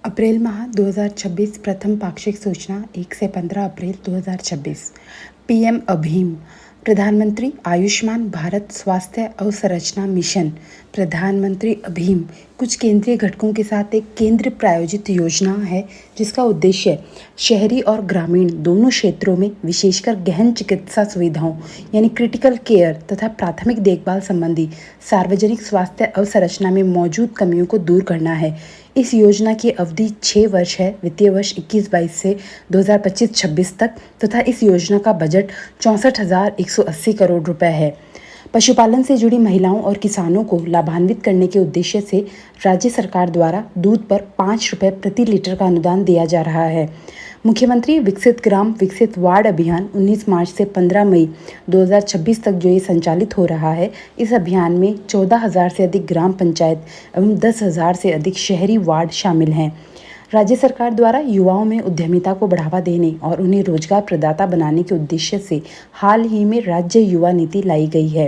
अप्रैल माह 2026 प्रथम पाक्षिक सूचना 1 से 15 अप्रैल 2026। पीएम अभीम प्रधानमंत्री आयुष्मान भारत स्वास्थ्य अवसंरचना मिशन। प्रधानमंत्री अभीम कुछ केंद्रीय घटकों के साथ एक केंद्र प्रायोजित योजना है जिसका उद्देश्य शहरी और ग्रामीण दोनों क्षेत्रों में विशेषकर गहन चिकित्सा सुविधाओं यानी क्रिटिकल केयर तथा प्राथमिक देखभाल संबंधी सार्वजनिक स्वास्थ्य अवसंरचना में मौजूद कमियों को दूर करना है। इस योजना की अवधि 6 वर्ष है, वित्तीय वर्ष 21-22 से 2025-26 तक, तथा इस योजना का बजट 64,180 करोड़ रुपए है। पशुपालन से जुड़ी महिलाओं और किसानों को लाभान्वित करने के उद्देश्य से राज्य सरकार द्वारा दूध पर 5 रुपये प्रति लीटर का अनुदान दिया जा रहा है। मुख्यमंत्री विकसित ग्राम विकसित वार्ड अभियान 19 मार्च से 15 मई 2026 तक जो ये संचालित हो रहा है, इस अभियान में 14,000 से अधिक ग्राम पंचायत एवं 10,000 से अधिक शहरी वार्ड शामिल हैं। राज्य सरकार द्वारा युवाओं में उद्यमिता को बढ़ावा देने और उन्हें रोजगार प्रदाता बनाने के उद्देश्य से हाल ही में राज्य युवा नीति लाई गई है।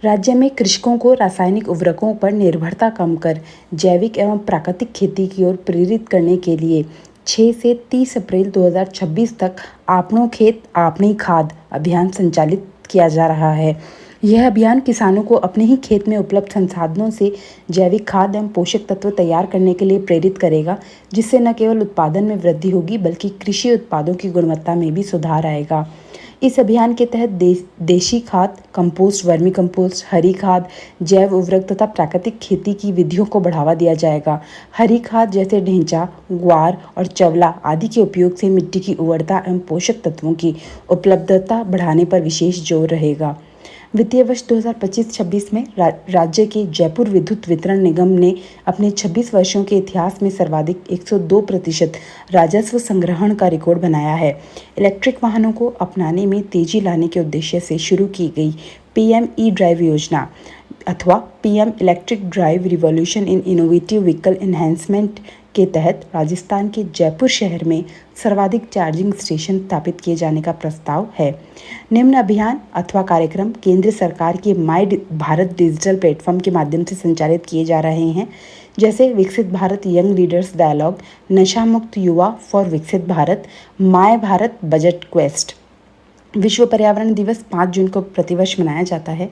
राज्य में कृषकों को रासायनिक उर्वरकों पर निर्भरता कम कर जैविक एवं प्राकृतिक खेती की ओर प्रेरित करने के लिए 6 से 30 अप्रैल 2026 तक आपनों खेत आपनी खाद अभियान संचालित किया जा रहा है। यह अभियान किसानों को अपने ही खेत में उपलब्ध संसाधनों से जैविक खाद एवं पोषक तत्व तैयार करने के लिए प्रेरित करेगा, जिससे न केवल उत्पादन में वृद्धि होगी बल्कि कृषि उत्पादों की गुणवत्ता में भी सुधार आएगा। इस अभियान के तहत देशी खाद, कंपोस्ट, वर्मी कंपोस्ट, हरी खाद, जैव उर्वरक तथा प्राकृतिक खेती की विधियों को बढ़ावा दिया जाएगा। हरी खाद जैसे ढेंचा, ग्वार और चवला आदि के उपयोग से मिट्टी की उर्वरता एवं पोषक तत्वों की उपलब्धता बढ़ाने पर विशेष जोर रहेगा। वित्तीय वर्ष 2025-26 में राज्य के जयपुर विद्युत वितरण निगम ने अपने 26 वर्षों के इतिहास में सर्वाधिक 102% राजस्व संग्रहण का रिकॉर्ड बनाया है। इलेक्ट्रिक वाहनों को अपनाने में तेजी लाने के उद्देश्य से शुरू की गई पीएम ई ड्राइव योजना अथवा PM electric drive revolution in innovative vehicle enhancement के तहत राजस्थान के जयपुर शहर में सर्वाधिक चार्जिंग स्टेशन स्थापित किए जाने का प्रस्ताव है। निम्न अभियान अथवा कार्यक्रम केंद्र सरकार के माय भारत डिजिटल प्लेटफॉर्म के माध्यम से संचालित किए जा रहे हैं, जैसे विकसित भारत यंग लीडर्स डायलॉग, नशा मुक्त युवा फॉर विकसित Bharat, my Bharat budget quest. विश्व पर्यावरण दिवस 5 जून को प्रतिवर्ष मनाया जाता है।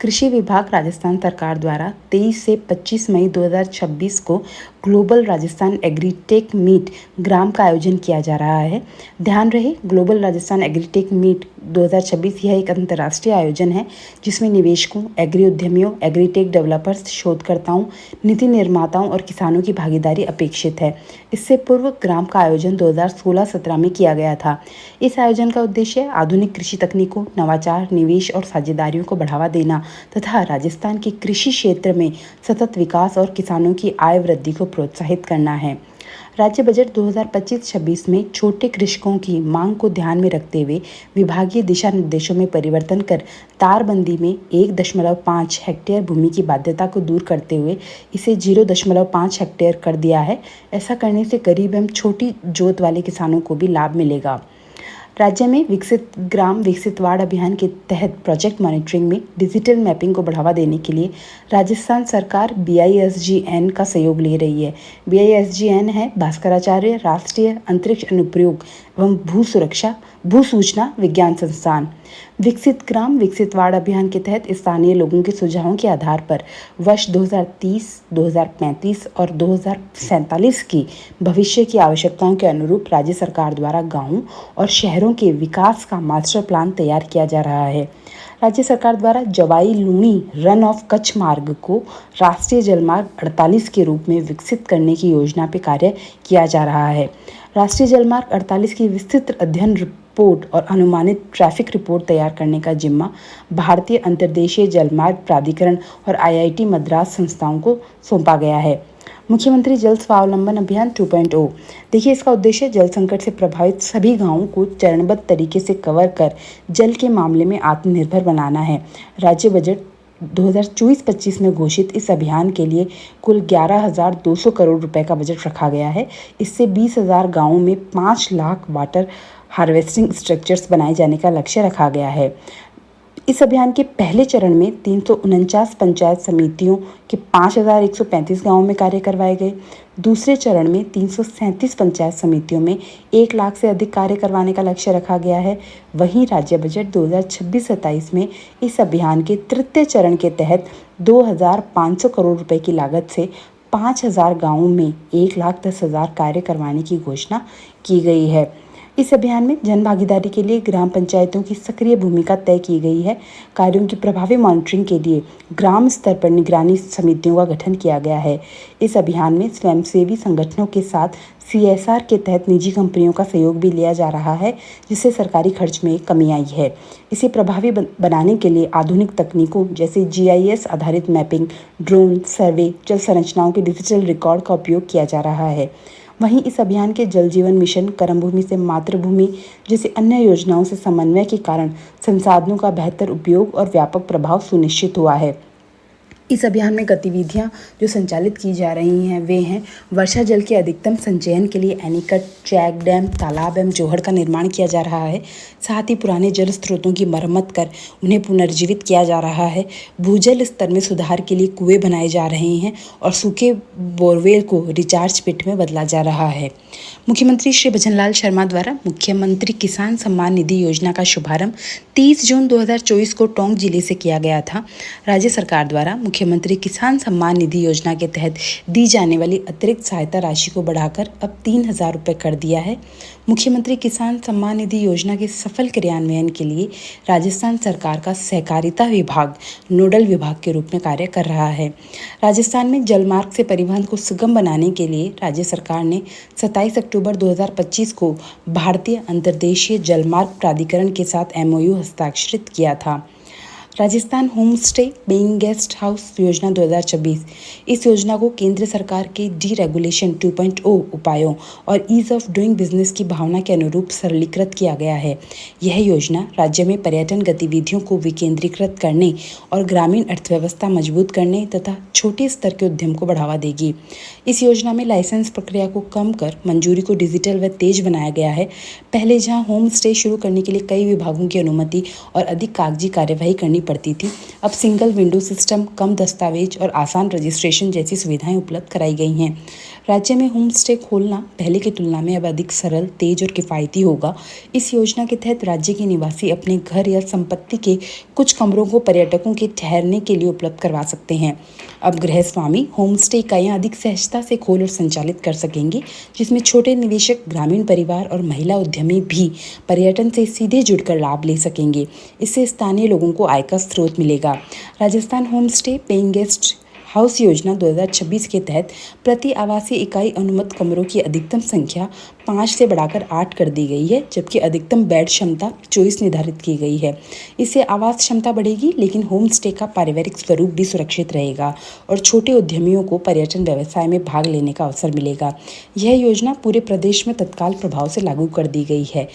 कृषि विभाग राजस्थान सरकार द्वारा 23 से 25 मई 2026 को ग्लोबल राजस्थान एग्रीटेक मीट ग्राम का आयोजन किया जा रहा है। ध्यान रहे, ग्लोबल राजस्थान एग्रीटेक मीट 2026 यह एक अंतर्राष्ट्रीय आयोजन है जिसमें निवेशकों, एग्री उद्यमियों, एग्रीटेक डेवलपर्स, शोधकर्ताओं, नीति निर्माताओं और किसानों की भागीदारी अपेक्षित है। इससे पूर्व ग्राम का आयोजन 2016-17 में किया गया था। इस आयोजन का उद्देश्य आधुनिक कृषि तकनीकों, नवाचार, निवेश और साझेदारियों को बढ़ावा देना तथा राजस्थान के कृषि क्षेत्र में सतत विकास और किसानों की आय वृद्धि को प्रोत्साहित करना है। राज्य बजट 2025-26 में छोटे कृषकों की मांग को ध्यान में रखते हुए विभागीय दिशा निर्देशों में परिवर्तन कर तारबंदी में 1.5 हेक्टेयर भूमि की बाध्यता को दूर करते हुए इसे 0.5 हेक्टेयर कर दिया है। ऐसा करने से गरीब एवं छोटी जोत वाले किसानों को भी लाभ मिलेगा। राज्य में विकसित ग्राम विकसित वार्ड अभियान के तहत प्रोजेक्ट मॉनिटरिंग में डिजिटल मैपिंग को बढ़ावा देने के लिए राजस्थान सरकार BISGN का सहयोग ले रही है। BISGN है भास्कराचार्य राष्ट्रीय अंतरिक्ष अनुप्रयोग एवं भू सूचना विज्ञान संस्थान। विकसित ग्राम विकसित वार्ड अभियान के तहत स्थानीय लोगों के सुझावों के आधार पर वर्ष 2030, 2035 और 2047 की भविष्य की आवश्यकताओं के अनुरूप राज्य सरकार द्वारा गांवों और शहरों के विकास का मास्टर प्लान तैयार किया जा रहा है। राज्य सरकार द्वारा जवाई लूणी रन ऑफ कच्छ मार्ग को राष्ट्रीय जलमार्ग 48 के रूप में विकसित करने की योजना पर कार्य किया जा रहा है। राष्ट्रीय जलमार्ग 48 की विस्तृत अध्ययन रिपोर्ट और अनुमानित ट्रैफिक रिपोर्ट तैयार करने का जिम्मा भारतीय अंतर्देशीय जलमार्ग प्राधिकरण और IIT मद्रास संस्थाओं को सौंपा गया है। मुख्यमंत्री जल स्वावलंबन अभियान 2.0। देखिए, इसका उद्देश्य जल संकट से प्रभावित सभी गांवों को चरणबद्ध तरीके से कवर कर जल के मामले में आत्मनिर्भर बनाना है। राज्य बजट 2024-25 में घोषित इस अभियान के लिए कुल 11,200 करोड़ रुपए का बजट रखा गया है। इससे 20,000 गाँवों में 5 लाख वाटर हार्वेस्टिंग स्ट्रक्चर्स बनाए जाने का लक्ष्य रखा गया है। इस अभियान के पहले चरण में 349 पंचायत समितियों के 5,135 गांवों में कार्य करवाए गए। दूसरे चरण में 337 पंचायत समितियों में 1 लाख से अधिक कार्य करवाने का लक्ष्य रखा गया है। वहीं राज्य बजट 2026-27 में इस अभियान के तृतीय चरण के तहत 2,500 करोड़ रुपए की लागत से 5,000 गांवों में 1,10,000 कार्य करवाने की घोषणा की गई है। इस अभियान में जन भागीदारी के लिए ग्राम पंचायतों की सक्रिय भूमिका तय की गई है। कार्यों की प्रभावी मॉनिटरिंग के लिए ग्राम स्तर पर निगरानी समितियों का गठन किया गया है। इस अभियान में स्वयंसेवी संगठनों के साथ CSR के तहत निजी कंपनियों का सहयोग भी लिया जा रहा है, जिससे सरकारी खर्च में कमी आई है। इसे प्रभावी बनाने के लिए आधुनिक तकनीकों जैसे GIS आधारित मैपिंग, ड्रोन सर्वे, जल संरचनाओं के डिजिटल रिकॉर्ड का उपयोग किया जा रहा है। वहीं इस अभियान के जल जीवन मिशन, कर्मभूमि से मातृभूमि जैसे अन्य योजनाओं से समन्वय के कारण संसाधनों का बेहतर उपयोग और व्यापक प्रभाव सुनिश्चित हुआ है। इस अभियान में गतिविधियां जो संचालित की जा रही हैं वे हैं: वर्षा जल के अधिकतम संचयन के लिए एनीकट, चेक डैम, तालाब एवं जोहड़ का निर्माण किया जा रहा है। साथ ही पुराने जल स्रोतों की मरम्मत कर उन्हें पुनर्जीवित किया जा रहा है। भूजल स्तर में सुधार के लिए कुएं बनाए जा रहे हैं और सूखे बोरवेल को रिचार्ज पिट में बदला जा रहा है। मुख्यमंत्री श्री भजनलाल शर्मा द्वारा मुख्यमंत्री किसान सम्मान निधि योजना का शुभारंभ 30 जून 2024 को टोंक जिले से किया गया था। राज्य सरकार द्वारा मुख्यमंत्री किसान सम्मान निधि योजना के तहत दी जाने वाली अतिरिक्त सहायता राशि को बढ़ाकर अब 3,000 रुपये कर दिया है। मुख्यमंत्री किसान सम्मान निधि योजना के सफल क्रियान्वयन के लिए राजस्थान सरकार का सहकारिता विभाग नोडल विभाग के रूप में कार्य कर रहा है। राजस्थान में जलमार्ग से परिवहन को सुगम बनाने के लिए राज्य सरकार ने 27 अक्टूबर 2025 को भारतीय अंतर्देशीय जलमार्ग प्राधिकरण के साथ MOU हस्ताक्षरित किया था। Rajasthan home stay paying guest house योजना 2026। इस योजना को केंद्र सरकार के डीरेगुलेशन 2.0 उपायों और ईज ऑफ डूइंग बिजनेस की भावना के अनुरूप सरलीकृत किया गया है। यह योजना राज्य में पर्यटन गतिविधियों को विकेंद्रीकृत करने और ग्रामीण अर्थव्यवस्था मजबूत करने तथा छोटे स्तर के उद्यम को बढ़ावा देगी। इस योजना में लाइसेंस प्रक्रिया को कम कर मंजूरी को डिजिटल व तेज बनाया गया है। पहले जहां होम स्टे शुरू करने के लिए कई विभागों की अनुमति और अधिक कागजी कार्यवाही करनी पड़ती थी, अब सिंगल विंडो सिस्टम, कम दस्तावेज और आसान रजिस्ट्रेशन जैसी सुविधाएं उपलब्ध कराई गई हैं। राज्य में होम स्टे खोलना पहले की तुलना में अब अधिक सरल, तेज और किफ़ायती होगा। इस योजना के तहत राज्य के निवासी अपने घर या संपत्ति के कुछ कमरों को पर्यटकों के ठहरने के लिए उपलब्ध करवा सकते हैं। अब गृह स्वामी होम स्टे इकाइयाँ अधिक सहजता से खोल और संचालित कर सकेंगे, जिसमें छोटे निवेशक, ग्रामीण परिवार और महिला उद्यमी भी पर्यटन से सीधे जुड़कर लाभ ले सकेंगे। इससे स्थानीय लोगों को आय का स्रोत मिलेगा। Rajasthan home stay paying guest house योजना 2026 के तहत प्रति आवासीय इकाई अनुमत कमरों की अधिकतम संख्या 5 से बढ़ाकर 8 कर दी गई है, जबकि अधिकतम बेड क्षमता 24 निर्धारित की गई है। इससे आवास क्षमता बढ़ेगी, लेकिन होम स्टे का पारिवारिक स्वरूप भी सुरक्षित रहेगा और छोटे उद्यमियों को पर्यटन व्यवसाय में भाग लेने का अवसर मिलेगा। यह योजना पूरे प्रदेश में तत्काल प्रभाव से लागू कर दी गई है।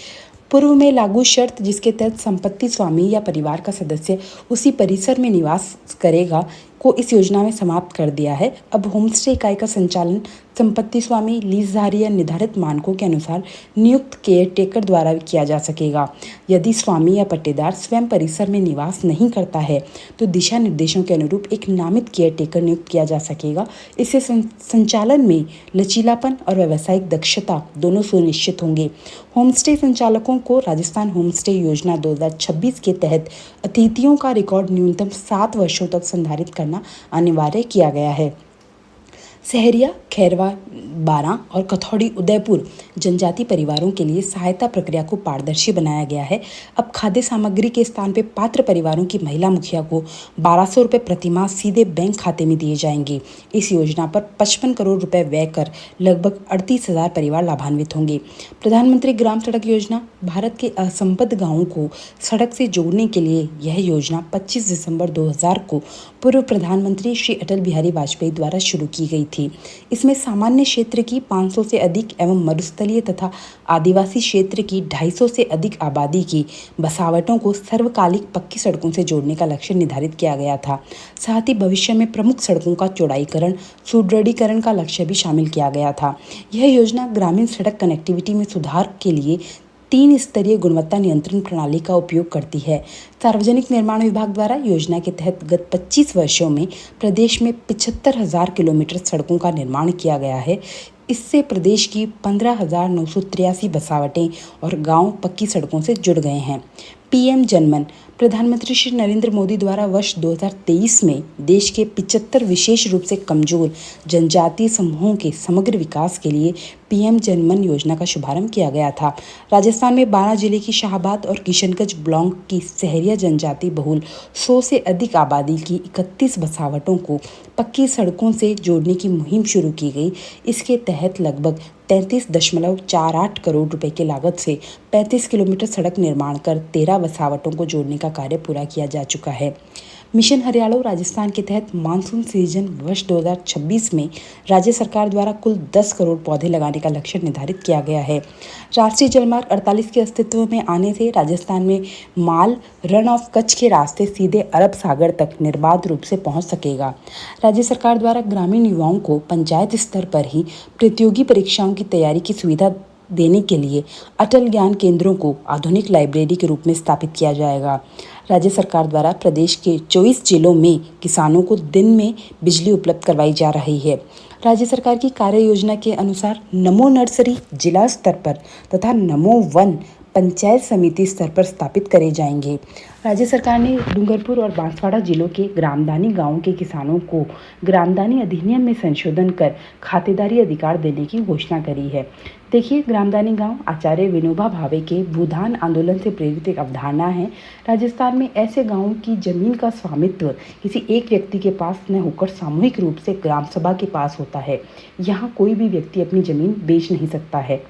पूर्व में लागू शर्त, जिसके तहत संपत्ति स्वामी या परिवार का सदस्य उसी परिसर में निवास करेगा, को इस योजना में समाप्त कर दिया है। अब होमस्टे इकाई का संचालन संपत्ति स्वामी, लीजधारी या निर्धारित मानकों के अनुसार नियुक्त केयर टेकर द्वारा किया जा सकेगा। यदि स्वामी या पट्टेदार स्वयं परिसर में निवास नहीं करता है तो दिशा निर्देशों के अनुरूप एक नामित केयर टेकर नियुक्त किया जा सकेगा। इससे संचालन में लचीलापन और व्यावसायिक दक्षता दोनों सुनिश्चित होंगे। होमस्टे संचालकों को राजस्थान होमस्टे योजना 2026 के तहत अतिथियों का रिकॉर्ड न्यूनतम 7 वर्षों तक संधारित करना अनिवार्य किया गया है। सहरिया, खैरवा, बारां और कथौड़ी उदयपुर जनजाति परिवारों के लिए सहायता प्रक्रिया को पारदर्शी बनाया गया है। अब खाद्य सामग्री के स्थान पर पात्र परिवारों की महिला मुखिया को 1200 रुपये प्रतिमाह सीधे बैंक खाते में दिए जाएंगे। इस योजना पर 55 करोड़ रुपए व्यय कर लगभग 38,000 परिवार लाभान्वित होंगे। प्रधानमंत्री ग्राम सड़क योजना, भारत के असंबद्ध गाँवों को सड़क से जोड़ने के लिए यह योजना 25 दिसंबर 2000 को पूर्व प्रधानमंत्री श्री अटल बिहारी वाजपेयी द्वारा शुरू की गई थी। इसमें सामान्य क्षेत्र की 500 से अधिक एवं मरुस्थलीय तथा आदिवासी क्षेत्र की 250 से अधिक आबादी की बसावटों को सर्वकालिक पक्की सड़कों से जोड़ने का लक्ष्य निर्धारित किया गया था। साथ ही भविष्य में प्रमुख सड़कों का चौड़ाईकरण, सुदृढ़ीकरण का लक्ष्य भी शामिल किया गया था। यह योजना ग्रामीण सड़क कनेक्टिविटी में सुधार के लिए 3 स्तरीय गुणवत्ता नियंत्रण प्रणाली का उपयोग करती है। सार्वजनिक निर्माण विभाग द्वारा योजना के तहत गत 25 वर्षों में प्रदेश में 75,000 किलोमीटर सड़कों का निर्माण किया गया है। इससे प्रदेश की 15,983 बसावटें और गांव पक्की सड़कों से जुड़ गए हैं। पीएम जनमन प्रधानमंत्री श्री नरेंद्र मोदी द्वारा वर्ष 2023 में देश के 75 विशेष रूप से कमजोर जनजातीय समूहों के समग्र विकास के लिए पीएम जनमन योजना का शुभारंभ किया गया था। राजस्थान में 12 जिले की शाहबाद और किशनगंज ब्लॉक की सहरिया जनजाति बहुल 100 से अधिक आबादी की 31 बसावटों को पक्की सड़कों से जोड़ने की मुहिम शुरू की गई। इसके तहत लगभग 33.48 करोड़ रुपए की लागत से 35 किलोमीटर सड़क निर्माण कर 13 बसावटों को जोड़ने का कार्य पूरा किया जा चुका है। मिशन हरियाणा राजस्थान के तहत मानसून सीजन वर्ष 2026 में राज्य सरकार द्वारा कुल 10 करोड़ पौधे लगाने का लक्ष्य निर्धारित किया गया है। राष्ट्रीय जलमार्ग 48 के अस्तित्व में आने से राजस्थान में माल रन ऑफ कच्छ के रास्ते सीधे अरब सागर तक निर्बाध रूप से पहुंच सकेगा। राज्य सरकार द्वारा ग्रामीण युवाओं को पंचायत स्तर पर ही प्रतियोगी परीक्षाओं की तैयारी की सुविधा देने के लिए अटल ज्ञान केंद्रों को आधुनिक लाइब्रेरी के रूप में स्थापित किया जाएगा। राज्य सरकार द्वारा प्रदेश के 24 जिलों में किसानों को दिन में बिजली उपलब्ध करवाई जा रही है। राज्य सरकार की कार्य योजना के अनुसार नमो नर्सरी जिला स्तर पर तथा नमो वन पंचायत समिति स्तर पर स्थापित करे जाएंगे। राज्य सरकार ने डूंगरपुर और बांसवाड़ा जिलों के ग्रामदानी गांवों के किसानों को ग्रामदानी अधिनियम में संशोधन कर खातेदारी अधिकार देने की घोषणा करी है। देखिए, ग्रामदानी गांव आचार्य विनोबा भावे के भूदान आंदोलन से प्रेरित एक अवधारणा है। राजस्थान में ऐसे गांवों की जमीन का स्वामित्व किसी एक व्यक्ति के पास न होकर सामूहिक रूप से ग्राम सभा के पास होता है। यहाँ कोई भी व्यक्ति अपनी जमीन बेच नहीं सकता है।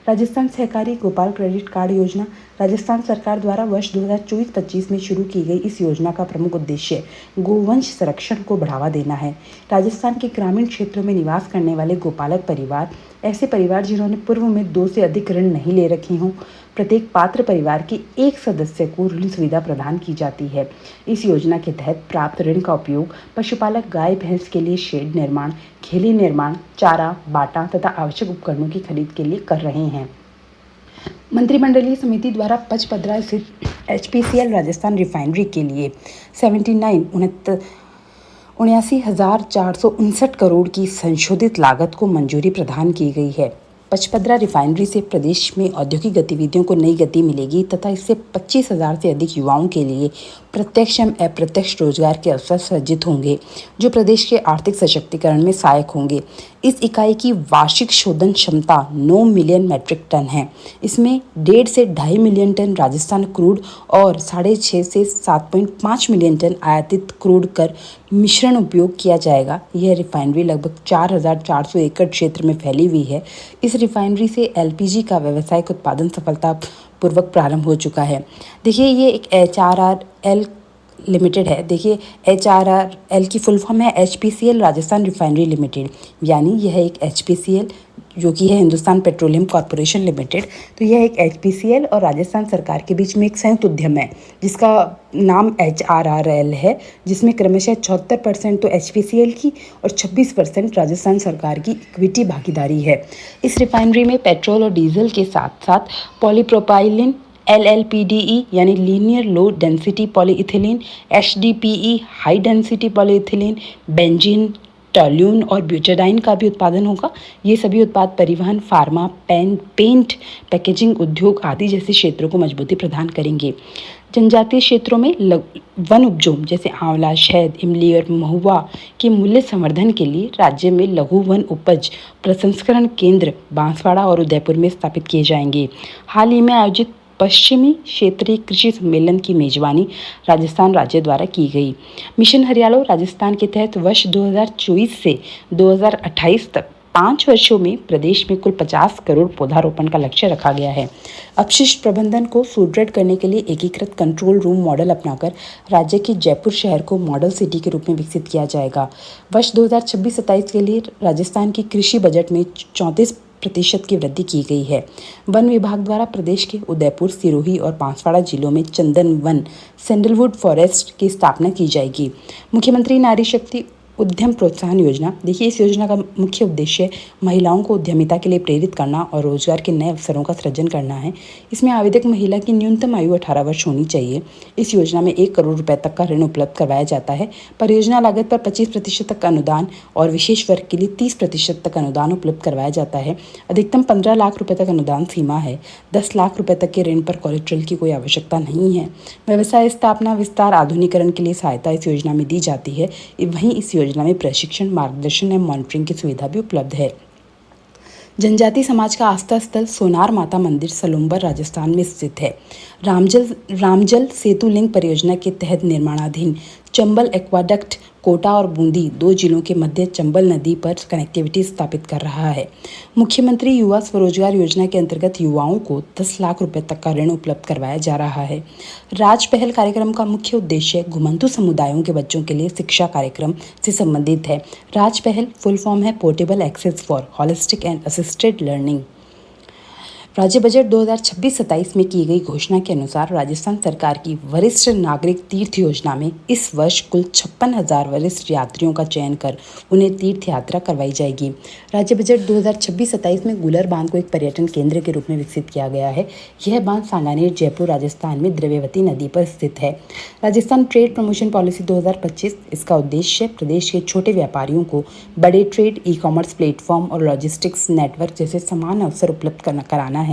राजस्थान सहकारी गोपाल क्रेडिट कार्ड योजना राजस्थान सरकार द्वारा वर्ष 2024-25 में शुरू की गई इस योजना का प्रमुख उद्देश्य गोवंश संरक्षण को बढ़ावा देना है। राजस्थान के ग्रामीण क्षेत्रों में निवास करने वाले गोपालक परिवार, ऐसे परिवार जिन्होंने पूर्व में 2 से अधिक ऋण नहीं ले रखे हों, प्रत्येक पात्र परिवार के एक सदस्य को ऋण सुविधा प्रदान की जाती है। इस योजना के तहत प्राप्त ऋण का उपयोग पशुपालक गाय भैंस के लिए शेड निर्माण, खेली निर्माण, चारा, बाटा तथा आवश्यक उपकरणों की खरीद के लिए कर रहे हैं। मंत्रिमंडलीय समिति द्वारा पचपदरा स्थित HPCL राजस्थान रिफाइनरी के लिए 79,79,459 करोड़ की संशोधित लागत को मंजूरी प्रदान की गई है। पचपदरा रिफाइनरी से प्रदेश में औद्योगिक गतिविधियों को नई गति मिलेगी तथा इससे 25,000 से अधिक युवाओं के लिए प्रत्यक्ष एवं अप्रत्यक्ष रोजगार के अवसर सृजित होंगे, जो प्रदेश के आर्थिक सशक्तिकरण में सहायक होंगे। इस इकाई की वार्षिक शोधन क्षमता 9 मिलियन मीट्रिक टन है। इसमें 1.5 से 2.5 मिलियन टन राजस्थान क्रूड और 6.5 से 7.5 मिलियन टन आयातित क्रूड कर मिश्रण उपयोग किया जाएगा। यह रिफाइनरी लगभग 4,400 एकड़ क्षेत्र में फैली हुई है। इस रिफाइनरी से LPG का व्यावसायिक उत्पादन सफलतापूर्वक प्रारंभ हो चुका है। देखिए, ये एक HRRL लिमिटेड है। देखिए, HRRL की फुल फॉर्म है HPCL राजस्थान रिफाइनरी लिमिटेड, यानी यह एक HPCL जो कि है हिंदुस्तान पेट्रोलियम कॉरपोरेशन लिमिटेड। तो यह एक HPCL और राजस्थान सरकार के बीच में एक संयुक्त उद्यम है जिसका नाम HRRL है, जिसमें क्रमशः 74% तो HPCL की और 26% राजस्थान सरकार की इक्विटी भागीदारी है। इस रिफाइनरी में पेट्रोल और डीजल के साथ साथ पॉलीप्रोपाइलिन, LLPDE यानी linear low density polyethylene, HDPE high density polyethylene, benzene, टॉल्यून और ब्यूटाडाइन का भी उत्पादन होगा। ये सभी उत्पाद परिवहन, फार्मा, पेंट, पैकेजिंग उद्योग आदि जैसे क्षेत्रों को मजबूती प्रदान करेंगे। जनजातीय क्षेत्रों में वन उपजों जैसे आंवला, शहद, इमली और महुआ के मूल्य संवर्धन के लिए राज्य में लघु वन उपज प्रसंस्करण केंद्र बांसवाड़ा और उदयपुर में स्थापित किए जाएंगे। हाल ही में आयोजित पश्चिमी क्षेत्रीय कृषि सम्मेलन की मेजबानी राजस्थान राज्य द्वारा की गई। मिशन हरियाणा राजस्थान के तहत वर्ष 2024 से 2028 तक 5 वर्षों में प्रदेश में कुल 50 करोड़ पौधारोपण का लक्ष्य रखा गया है। अपशिष्ट प्रबंधन को सुदृढ़ करने के लिए एकीकृत कंट्रोल रूम मॉडल अपनाकर राज्य के जयपुर शहर को मॉडल सिटी के रूप में विकसित किया जाएगा। वर्ष 2026-27 के लिए राजस्थान की कृषि बजट में 34% की वृद्धि की गई है। वन विभाग द्वारा प्रदेश के उदयपुर, सिरोही और बांसवाड़ा जिलों में चंदन वन, सैंडलवुड फॉरेस्ट की स्थापना की जाएगी। मुख्यमंत्री नारी शक्ति उद्यम प्रोत्साहन योजना। देखिए, इस योजना का मुख्य उद्देश्य महिलाओं को उद्यमिता के लिए प्रेरित करना और रोजगार के नए अवसरों का सृजन करना है। इसमें आवेदक महिला की न्यूनतम आयु 18 वर्ष होनी चाहिए। इस योजना में 1 करोड़ रुपए तक का ऋण उपलब्ध करवाया जाता है। परियोजना लागत पर 25% तक अनुदान और विशेष वर्ग के लिए 30% तक अनुदान उपलब्ध करवाया जाता है। अधिकतम 15 लाख रुपए तक अनुदान सीमा है। 10 लाख रुपए तक के ऋण पर कोलेट्रल की कोई आवश्यकता नहीं है। व्यवसाय स्थापना, विस्तार, आधुनिकीकरण के लिए सहायता इस योजना में दी जाती है। वहीं इस योजना में प्रशिक्षण, मार्गदर्शन एवं मॉनिटरिंग की सुविधा भी उपलब्ध है। जनजाति समाज का आस्था स्थल सोनार माता मंदिर सलूम्बर राजस्थान में स्थित है। रामजल सेतु लिंक परियोजना के तहत निर्माणाधीन चंबल एक्वाडक्ट कोटा और बूंदी 2 जिलों के मध्य चंबल नदी पर कनेक्टिविटी स्थापित कर रहा है। मुख्यमंत्री युवा स्वरोजगार योजना के अंतर्गत युवाओं को 10 लाख रुपए तक का ऋण उपलब्ध करवाया जा रहा है। राज पहल कार्यक्रम का मुख्य उद्देश्य घुमंतु समुदायों के बच्चों के लिए शिक्षा कार्यक्रम से संबंधित है। राज पहल फुल फॉर्म है portable access for holistic and assisted learning. राज्य बजट 2026-27 में की गई घोषणा के अनुसार राजस्थान सरकार की वरिष्ठ नागरिक तीर्थ योजना में इस वर्ष कुल 56,000 वरिष्ठ यात्रियों का चयन कर उन्हें तीर्थ यात्रा करवाई जाएगी। राज्य बजट 2026-27 में गुलर बांध को एक पर्यटन केंद्र के रूप में विकसित किया गया है। यह बांध सांगानेर, जयपुर, राजस्थान में द्रव्यवती नदी पर स्थित है। राजस्थान ट्रेड प्रमोशन पॉलिसी 2025, इसका उद्देश्य प्रदेश के छोटे व्यापारियों को बड़े ट्रेड, ई-कॉमर्स प्लेटफॉर्म और लॉजिस्टिक्स नेटवर्क जैसे समान अवसर उपलब्ध कराना है।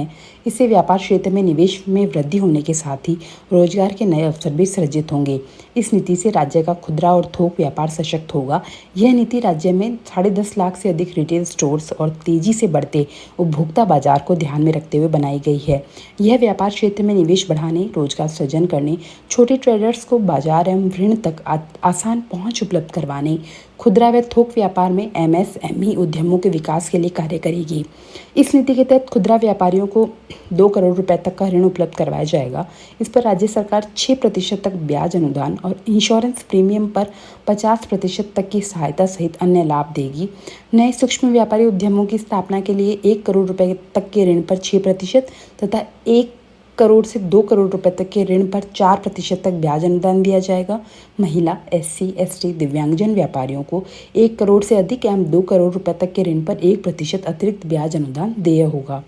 इससे व्यापार क्षेत्र में निवेश में वृद्धि होने के साथ ही रोजगार के नए अवसर भी सृजित होंगे। इस नीति से राज्य का खुदरा और थोक व्यापार सशक्त होगा। यह नीति राज्य में 10.5 लाख से अधिक रिटेल स्टोर्स और तेजी से बढ़ते उपभोक्ता बाजार को ध्यान में रखते हुए बनाई गई है। यह व्यापार क्षेत्र में निवेश बढ़ाने, रोजगार सृजन करने, छोटे ट्रेडर्स को बाजार एवं ऋण तक आसान पहुंच उपलब्ध करवाने, खुदरा व थोक व्यापार में MSME उद्यमों के विकास के लिए कार्य करेगी। इस नीति के तहत खुदरा व्यापारियों को 2 करोड़ रुपए तक का ऋण उपलब्ध करवाया जाएगा। इस पर राज्य सरकार 6% तक ब्याज अनुदान और इंश्योरेंस प्रीमियम पर 50% तक की सहायता सहित अन्य लाभ देगी। नए सूक्ष्म व्यापारी उद्यमों की स्थापना के लिए 1 करोड़ रुपए तक के ऋण पर 6% तथा 1 करोड़ से 2 करोड़ रुपए तक के ऋण पर 4% तक ब्याज अनुदान दिया जाएगा। महिला, SC, ST, दिव्यांगजन व्यापारियों को 1 करोड़ से अधिक एवं 2 करोड़ रुपए तक के ऋण पर 1% अतिरिक्त ब्याज अनुदान देय होगा।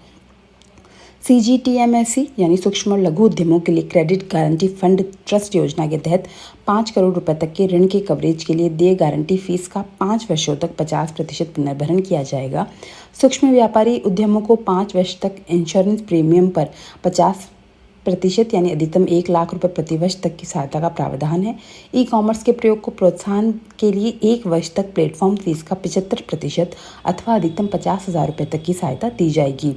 CGTMSE यानी सूक्ष्म और लघु उद्यमों के लिए क्रेडिट गारंटी फंड ट्रस्ट योजना के तहत 5 करोड़ रुपए तक के ऋण के कवरेज के लिए देय गारंटी फीस का 5 वर्षों तक 50% पुनर्भरण किया जाएगा। सूक्ष्म व्यापारी उद्यमों को 5 वर्ष तक इंश्योरेंस प्रीमियम पर 50% यानी अधिकतम 1 लाख रुपए प्रति वर्ष तक की सहायता का प्रावधान है। ई-कॉमर्स के प्रयोग को प्रोत्साहन के लिए 1 वर्ष तक प्लेटफॉर्म फीस का 75% अथवा अधिकतम 50,000 रुपए तक की सहायता दी जाएगी।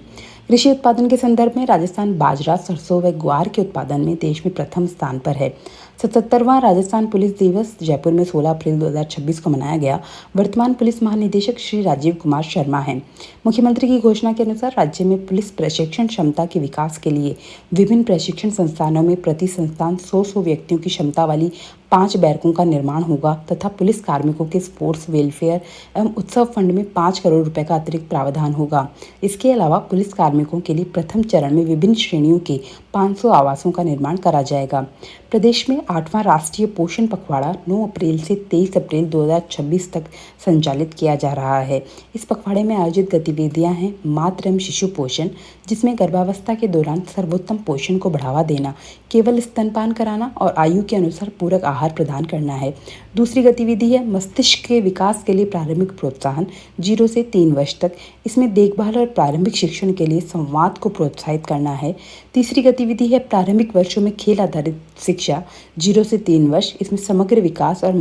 कृषि उत्पादन के संदर्भ में राजस्थान बाजरा, सरसों व ग्वार के उत्पादन में देश में प्रथम स्थान पर है। 77वां राजस्थान पुलिस दिवस जयपुर में 16 अप्रैल 2026 को मनाया गया। वर्तमान पुलिस महानिदेशक श्री राजीव कुमार शर्मा हैं। मुख्यमंत्री की घोषणा के अनुसार राज्य में पुलिस प्रशिक्षण क्षमता के विकास के लिए विभिन्न प्रशिक्षण संस्थानों में प्रति संस्थान 100 व्यक्तियों की क्षमता वाली 5 बैरकों का निर्माण होगा तथा पुलिस कार्मिकों के स्पोर्ट्स, वेलफेयर एवं उत्सव फंड में 5 करोड़ रुपए का अतिरिक्त प्रावधान होगा। इसके अलावा पुलिस कार्मिकों के लिए प्रथम चरण में विभिन्न श्रेणियों के 500 आवासों का निर्माण करा जाएगा। प्रदेश में 8वां राष्ट्रीय पोषण पखवाड़ा 9 अप्रैल से 23 अप्रैल 2026 तक संचालित किया जा रहा है। इस पखवाड़े में आयोजित गतिविधियां हैं मातृ एवं शिशु पोषण, जिसमें गर्भावस्था के दौरान सर्वोत्तम पोषण को बढ़ावा देना, केवल स्तनपान कराना और आयु के अनुसार पूरक आहार प्रदान करना है। दूसरी गतिविधि है मस्तिष्क के विकास के लिए प्रारंभिक प्रोत्साहन 0 से 3 वर्ष तक। इसमें देखभाल और प्रारंभिक शिक्षण के लिए संवाद को प्रोत्साहित करना है। तीसरी गतिविधि है प्रारंभिक वर्षों में खेल आधारित शिक्षा 0 से 3 वर्ष। इसमें समग्र विकास और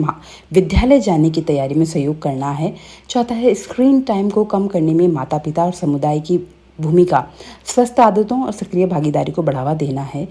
विद्यालय जाने की तैयारी में सहयोग करना है। चौथा है स्क्रीन टाइम को कम करने में माता पिता और समुदाय की भूमिका, स्वस्थ आदतों और सक्रिय भागीदारी को बढ़ावा देना है।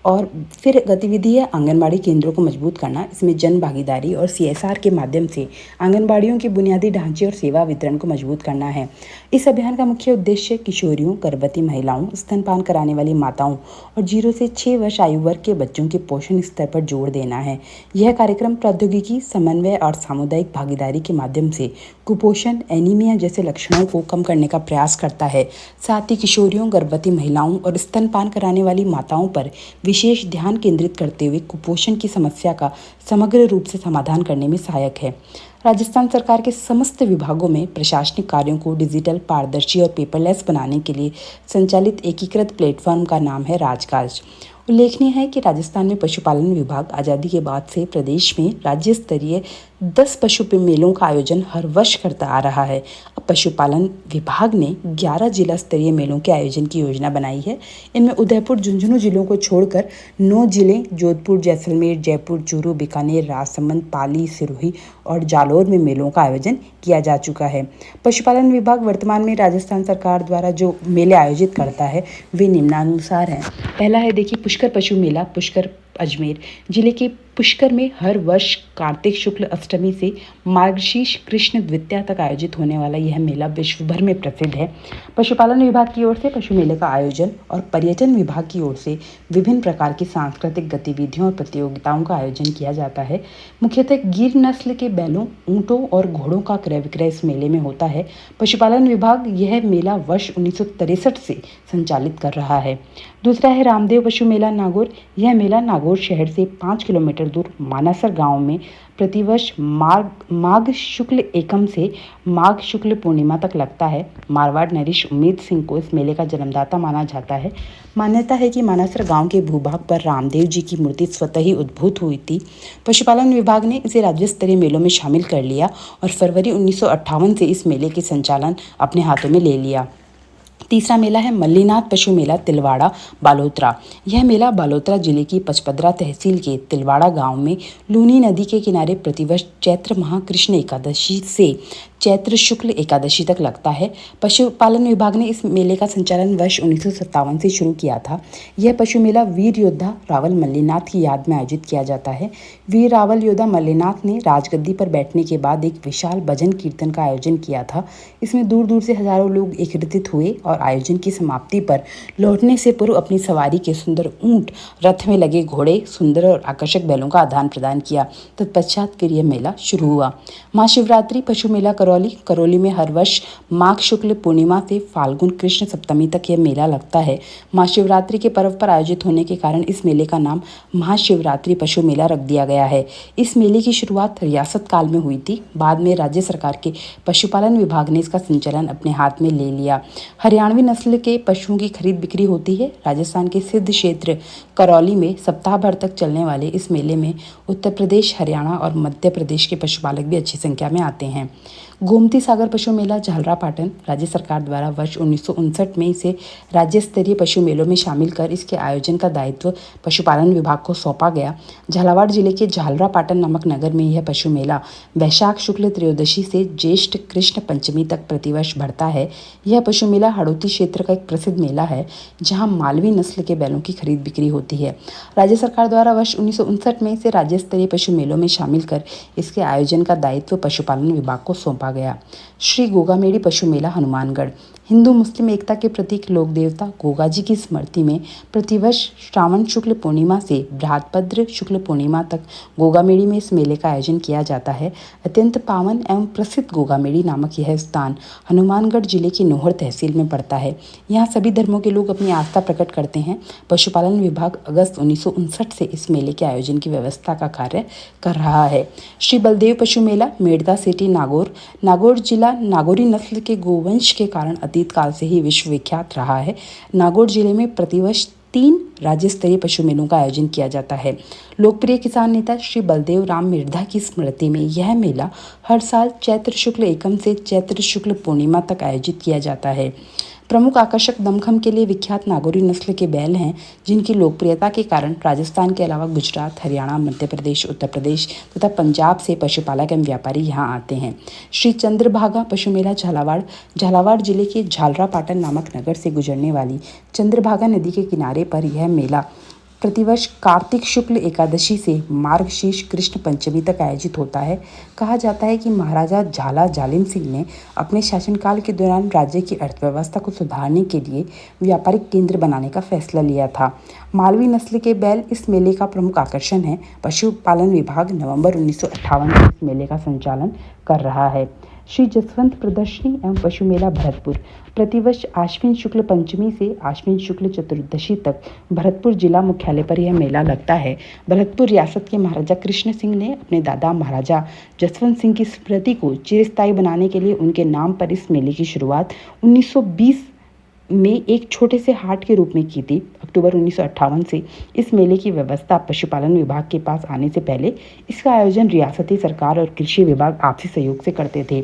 और फिर गतिविधि है आंगनबाड़ी केंद्रों को मजबूत करना। इसमें जन भागीदारी और CSR के माध्यम से आंगनबाड़ियों के बुनियादी ढांचे और सेवा वितरण को मजबूत करना है। इस अभियान का मुख्य उद्देश्य किशोरियों, गर्भवती महिलाओं, स्तनपान कराने वाली माताओं और 0 से 6 वर्ष आयु वर्ग के बच्चों के पोषण स्तर पर जोर देना है। यह कार्यक्रम प्रौद्योगिकी, समन्वय और सामुदायिक भागीदारी के माध्यम से कुपोषण, एनीमिया जैसे लक्षणों को कम करने का प्रयास करता है। साथ ही किशोरियों, गर्भवती महिलाओं और स्तनपान कराने वाली माताओं पर विशेष ध्यान केंद्रित करते हुए कुपोषण की समस्या का समग्र रूप से समाधान करने में सहायक है। राजस्थान सरकार के समस्त विभागों में प्रशासनिक कार्यों को डिजिटल, पारदर्शी और पेपरलेस बनाने के लिए संचालित एकीकृत प्लेटफॉर्म का नाम है राजकाज। उल्लेखनीय है कि राजस्थान में पशुपालन विभाग आज़ादी के बाद से प्रदेश में राज्य स्तरीय 10 पशु मेलों का आयोजन हर वर्ष करता आ रहा है। अब पशुपालन विभाग ने 11 जिला स्तरीय मेलों के आयोजन की योजना बनाई है। इनमें उदयपुर, झुंझुनू जिलों को छोड़कर 9 जिले जोधपुर, जैसलमेर, जयपुर, चूरू, बीकानेर, राजसमंद, पाली, सिरोही और जालौर में मेलों का आयोजन किया जा चुका है। पशुपालन विभाग वर्तमान में राजस्थान सरकार द्वारा जो मेले आयोजित करता है वे निम्नानुसार हैं। पहला है देखिए पुष्कर पशु मेला। पुष्कर अजमेर जिले के पुष्कर में हर वर्ष कार्तिक शुक्ल अष्टमी से मार्गशीर्ष कृष्ण द्वितीया तक आयोजित होने वाला यह मेला विश्व भर में प्रसिद्ध है। पशुपालन विभाग की ओर से पशु मेले का आयोजन और पर्यटन विभाग की ओर से विभिन्न प्रकार की सांस्कृतिक गतिविधियों और प्रतियोगिताओं का आयोजन किया जाता है। मुख्यतः गिर नस्ल के बैलों, ऊंटों और घोड़ों का क्रय विक्रय इस मेले में होता है। पशुपालन विभाग यह मेला वर्ष 1963 से संचालित कर रहा है। दूसरा है रामदेव पशु मेला नागौर। यह मेला नागौर शहर से 5 किलोमीटर दूर मानासर गांव में प्रतिवर्ष माघ शुक्ल एकम से माघ शुक्ल पूर्णिमा तक लगता है। मारवाड़ नरेश उम्मीद सिंह को इस मेले का जन्मदाता माना जाता है। मान्यता है कि मानासर गांव के भूभाग पर रामदेव जी की मूर्ति स्वतः ही उद्भूत हुई थी। पशुपालन विभाग ने इसे राज्य स्तरीय मेलों में शामिल कर लिया और फरवरी 1958 से इस मेले के संचालन अपने हाथों में ले लिया। तीसरा मेला है मल्लीनाथ पशु मेला तिलवाड़ा बालोतरा। यह मेला बालोतरा जिले की पचपदरा तहसील के तिलवाड़ा गांव में लूनी नदी के किनारे प्रतिवर्ष चैत्र माह कृष्ण एकादशी से चैत्र शुक्ल एकादशी तक लगता है। पशुपालन विभाग ने इस मेले का संचालन वर्ष 1957 से शुरू किया था। यह पशु मेला वीर योद्धा रावल मल्लीनाथ की याद में आयोजित किया जाता है। वीर रावल योद्धा मल्लीनाथ ने राजगद्दी पर बैठने के बाद एक विशाल भजन कीर्तन का आयोजन किया था। इसमें दूर दूर से हजारों लोग एकत्रित हुए और आयोजन की समाप्ति पर लौटने से पूर्व अपनी सवारी के सुंदर ऊंट, रथ में लगे घोड़े, सुंदर और आकर्षक बैलों का आदान प्रदान किया। तत्पश्चात फिर यह मेला शुरू हुआ। महाशिवरात्रि पशु मेला करौली में हर वर्ष माघ शुक्ल पूर्णिमा से फाल्गुन कृष्ण सप्तमी तक यह मेला लगता है। महाशिवरात्रि के पर्व पर आयोजित होने के कारण इस मेले का नाम महाशिवरात्रि पशु मेला रख दिया गया है। इस मेले की शुरुआत रियासत काल में हुई थी। बाद में राज्य सरकार के पशुपालन विभाग ने इसका संचालन अपने हाथ में ले लिया। हरियाणवी नस्ल के पशुओं की खरीद बिक्री होती है। राजस्थान के सिद्ध क्षेत्र करौली में सप्ताह भर तक चलने वाले इस मेले में उत्तर प्रदेश, हरियाणा और मध्य प्रदेश के पशुपालक भी अच्छी संख्या में आते हैं। गोमती सागर पशु मेला झालरापाटन। राज्य सरकार द्वारा वर्ष 1959 में इसे राज्य स्तरीय पशु मेलों में शामिल कर इसके आयोजन का दायित्व पशुपालन विभाग को सौंपा गया। झालावाड़ जिले के झालरापाटन नामक नगर में यह पशु मेला वैशाख शुक्ल त्रयोदशी से ज्येष्ठ कृष्ण पंचमी तक प्रतिवर्ष बढ़ता है। यह पशु मेला हड़ौती क्षेत्र का एक प्रसिद्ध मेला है जहां मालवी नस्ल के बैलों की खरीद बिक्री होती है। राज्य सरकार द्वारा वर्ष 1959 में इसे राज्य स्तरीय पशु मेलों में शामिल कर इसके आयोजन का दायित्व पशुपालन विभाग को सौंपा गया। श्री गोगामेड़ी पशु मेला हनुमानगढ़। हिंदू मुस्लिम एकता के प्रतीक लोक देवता गोगा जी की स्मृति में प्रतिवर्ष श्रावण शुक्ल पूर्णिमा से भाद्रपद शुक्ल पूर्णिमा तक गोगामेड़ी में इस मेले का आयोजन किया जाता है। अत्यंत पावन एवं प्रसिद्ध गोगामेड़ी नामक यह स्थान हनुमानगढ़ जिले की नोहर तहसील में पड़ता है। यहाँ सभी धर्मों के लोग अपनी आस्था प्रकट करते हैं। पशुपालन विभाग अगस्त 1959 से इस मेले के आयोजन की व्यवस्था का कार्य कर रहा है। श्री बलदेव पशु मेला मेड़ता सिटी नागौर। नागौर जिला नागौरी नस्ल के गोवंश के कारण अतीत काल से ही विश्व विख्यात रहा है। नागौर जिले में प्रतिवर्ष 3 राज्य स्तरीय पशु मेलों का आयोजन किया जाता है। लोकप्रिय किसान नेता श्री बलदेव राम मिर्धा की स्मृति में यह मेला हर साल चैत्र शुक्ल एकम से चैत्र शुक्ल पूर्णिमा तक आयोजित किया जाता है। प्रमुख आकर्षक दमखम के लिए विख्यात नागौरी नस्ल के बैल हैं, जिनकी लोकप्रियता के कारण राजस्थान के अलावा गुजरात, हरियाणा, मध्य प्रदेश, उत्तर प्रदेश तथा पंजाब से पशुपालक एवं व्यापारी यहाँ आते हैं। श्री चंद्रभागा पशु मेला झालावाड़ जिले के झालरापाटन नामक नगर से गुजरने वाली चंद्रभागा नदी के किनारे पर यह मेला प्रतिवर्ष कार्तिक शुक्ल एकादशी से मार्गशीर्ष कृष्ण पंचमी तक आयोजित होता है। कहा जाता है कि महाराजा झाला जालिम सिंह ने अपने शासनकाल के दौरान राज्य की अर्थव्यवस्था को सुधारने के लिए व्यापारिक केंद्र बनाने का फैसला लिया था। मालवी नस्ल के बैल इस मेले का प्रमुख आकर्षण है। पशुपालन विभाग नवंबर 1958 में इस मेले का संचालन कर रहा है। श्री जसवंत प्रदर्शनी एवं पशु मेला भरतपुर प्रतिवर्ष आश्विन शुक्ल पंचमी से आश्विन शुक्ल चतुर्दशी तक भरतपुर जिला मुख्यालय पर यह मेला लगता है। भरतपुर रियासत के महाराजा कृष्ण सिंह ने अपने दादा महाराजा जसवंत सिंह की स्मृति को चिरस्थायी बनाने के लिए उनके नाम पर इस मेले की शुरुआत 1920 में एक छोटे से हाट के रूप में की थी। अक्टूबर 1958 से इस मेले की व्यवस्था पशुपालन विभाग के पास आने से पहले इसका आयोजन रियासती सरकार और कृषि विभाग आपसी सहयोग से करते थे।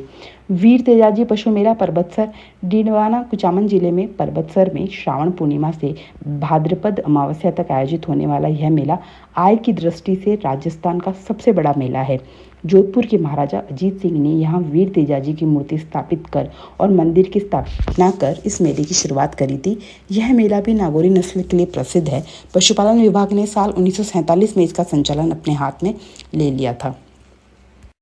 वीर तेजाजी पशु मेला परबतसर डीडवाना कुचामन जिले में परबतसर में श्रावण पूर्णिमा से भाद्रपद अमावस्या तक आयोजित होने वाला यह मेला आय की दृष्टि से राजस्थान का सबसे बड़ा मेला है। जोधपुर के महाराजा अजीत सिंह ने यहाँ वीर तेजाजी की मूर्ति स्थापित कर और मंदिर की स्थापना कर इस मेले की शुरुआत करी थी। यह मेला भी नागौरी नस्ल के लिए प्रसिद्ध है। पशुपालन विभाग ने साल 1947 में इसका संचालन अपने हाथ में ले लिया था।